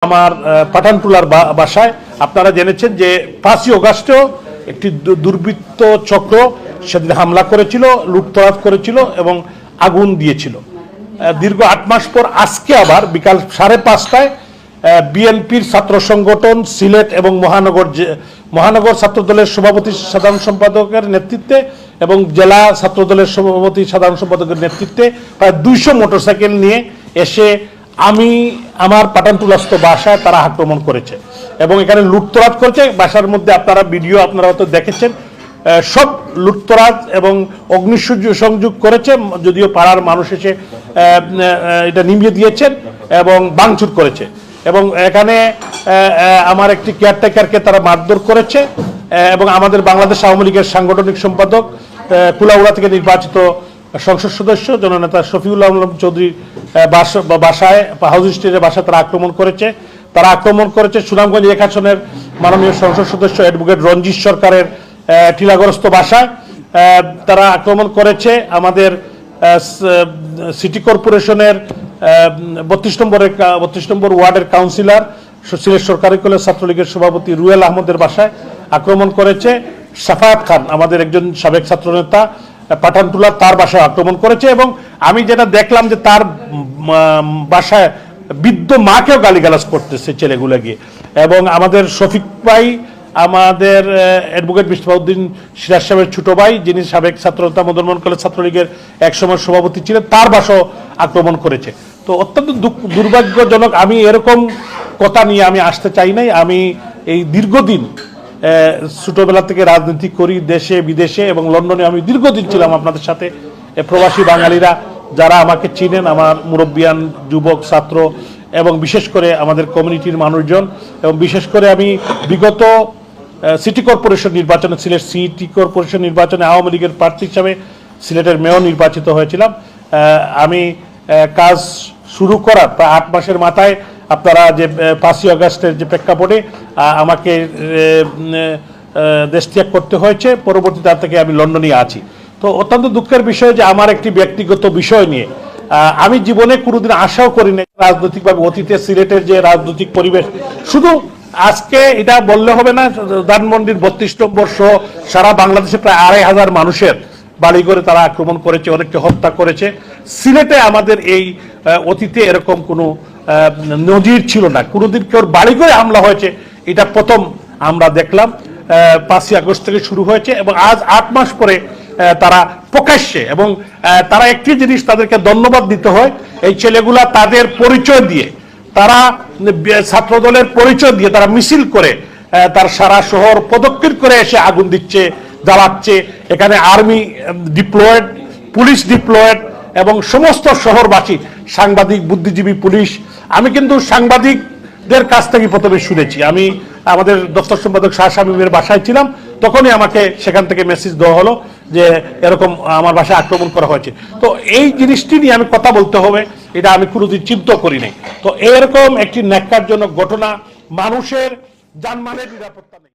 আমার পাঠানটুলার বাসায় আপনারা জেনেছেন যে 5ই আগস্টও একটি দুর্বৃত্ত চক্র সেদিন হামলা করেছিল, লুটতরাজ করেছিল এবং আগুন দিয়েছিল। দীর্ঘ 8 মাস পর আজকে আবার বিকাল 5:30টায় বিএনপির ছাত্র সংগঠন সিলেট এবং মহানগর ছাত্রদলের সভাপতি সাধারণ সম্পাদকের নেতৃত্বে এবং জেলা ছাত্রদলের সভাপতি সাধারণ সম্পাদকের নেতৃত্বে প্রায় 200 মোটরসাইকেল নিয়ে এসে আমার পাঠানটুলাস্থ বাসায় তারা আক্রমণ করেছে এবং এখানে লুটতরাজ করেছে। বাসার মধ্যে আপনারা ভিডিও আপনারা হয়তো দেখেছেন, সব লুটতরাজ এবং অগ্নিসংযোগ করেছে, যদিও পাড়ার মানুষ এসে এটা নিভিয়ে দিয়েছেন এবং ভাঙচুর করেছে এবং এখানে আমার একটি কেয়ারটেকারকে তারা মারধর করেছে এবং আমাদের বাংলাদেশ আওয়ামী লীগের সাংগঠনিক সম্পাদক কুলাউড়া থেকে নির্বাচিত সংসদ সদস্য জননেতা শফিউল আলম চৌধুরীর বাসায় হাউজিং স্টেটের বাসায় তারা আক্রমণ করেছে সুনামগঞ্জ 1 আসনের মাননীয় সংসদ সদস্য অ্যাডভোকেট রঞ্জিত সরকারের টিলাগ্রস্ত বাসায় তারা আক্রমণ করেছে। আমাদের সিটি কর্পোরেশনের 32 নম্বর ওয়ার্ডের কাউন্সিলর সিলেট সরকারি কলেজ ছাত্রলীগের সভাপতি রুয়েল আহমদের বাসায় আক্রমণ করেছে। সাফায়াত খান আমাদের একজন সাবেক ছাত্রনেতা পাঠানটুলা, তার বাসায় আক্রমণ করেছে এবং আমি যেটা দেখলাম যে তার বাসায় বৃদ্ধ মাকেও গালিগালাজ করতেছে ছেলেগুলো গিয়ে। এবং আমাদের শফিক ভাই, আমাদের অ্যাডভোকেট মিসবাউদ্দিন সিরাজ সাহেবের ছোট ভাই, যিনি সাবেক ছাত্রনেতা মদনমোহন কলেজ ছাত্রলীগের একসময় সভাপতি ছিলেন, তার বাসাও আক্রমণ করেছে। তো অত্যন্ত দুর্ভাগ্যজনক। আমি এরকম কথা নিয়ে আমি আসতে চাই নাই। আমি এই দীর্ঘদিন ছোটবেলা থেকে রাজনীতি করি, দেশে বিদেশে এবং লন্ডনে আমি দীর্ঘদিন ছিলাম আপনাদের সাথে। প্রবাসী বাঙালিরা যারা আমাকে চিনেন, আমার মুরব্বিয়ান যুবক ছাত্র এবং বিশেষ করে আমাদের কমিউনিটির মানুষজন, এবং বিশেষ করে আমি বিগত সিটি কর্পোরেশন নির্বাচনে, সিলেট সিটি কর্পোরেশন নির্বাচনে আওয়ামী লীগের প্রার্থী হিসাবে সিলেটের মেয়র নির্বাচিত হয়েছিলাম। আমি কাজ শুরু করার প্রায় 8 মাসের মাথায় আপনারা যে 5ই আগস্টের যে প্রেক্ষাপটে আমাকে দেশ ত্যাগ করতে হয়েছে, পরবর্তী তার থেকে আমি লন্ডনে আছি। তো অত্যন্ত দুঃখের বিষয় যে আমার একটি ব্যক্তিগত বিষয় নিয়ে আমি জীবনে কোনোদিন আশাও করি না রাজনৈতিকভাবে অতীতে সিলেটের যে রাজনৈতিক পরিবেশ, শুধু আজকে এটা বললে হবে না, ধানমন্ডির 32 নম্বর সহ সারা বাংলাদেশে প্রায় 2,500 মানুষের বাড়ি করে তারা আক্রমণ করেছে, অনেককে হত্যা করেছে। সিলেটে আমাদের এই অতীতে এরকম কোনো নজির ছিল না, কোনোদিন কেউ বাড়ি করে হামলা হয়েছে এটা প্রথম আমরা দেখলাম। 5ই আগস্ট থেকে শুরু হয়েছে এবং আজ 8 মাস পরে তারা প্রকাশ্যে, এবং তারা একটি জিনিস তাদেরকে ধন্যবাদ দিতে হয়, এই ছেলেগুলা তাদের পরিচয় দিয়ে, তারা ছাত্রদলের পরিচয় দিয়ে তারা মিছিল করে তার সারা শহর প্রদক্ষিণ করে এসে আগুন দিচ্ছে, জ্বালাচ্ছে। এখানে আর্মি ডিপ্লয়েড, পুলিশ ডিপ্লয়েড এবং সমস্ত শহরবাসী, সাংবাদিক, বুদ্ধিজীবী, পুলিশ। আমি কিন্তু সাংবাদিকদের কাছ থেকে প্রথমে শুনেছি। আমি আমাদের দপ্তর সম্পাদক শাহ শামীমের বাসায় ছিলাম, তখনই আমাকে সেখান থেকে মেসেজ দেওয়া হলো যে এরকম আমার বাসায় আক্রমণ করা হয়েছে। তো এই জিনিসটি নিয়ে আমি কথা বলতে হবে, এটা আমি কোনোদিন চিন্তা করি নাই। তো এরকম একটি ন্যাক্কারজনক ঘটনা, মানুষের জানমালের নিরাপত্তা নেই।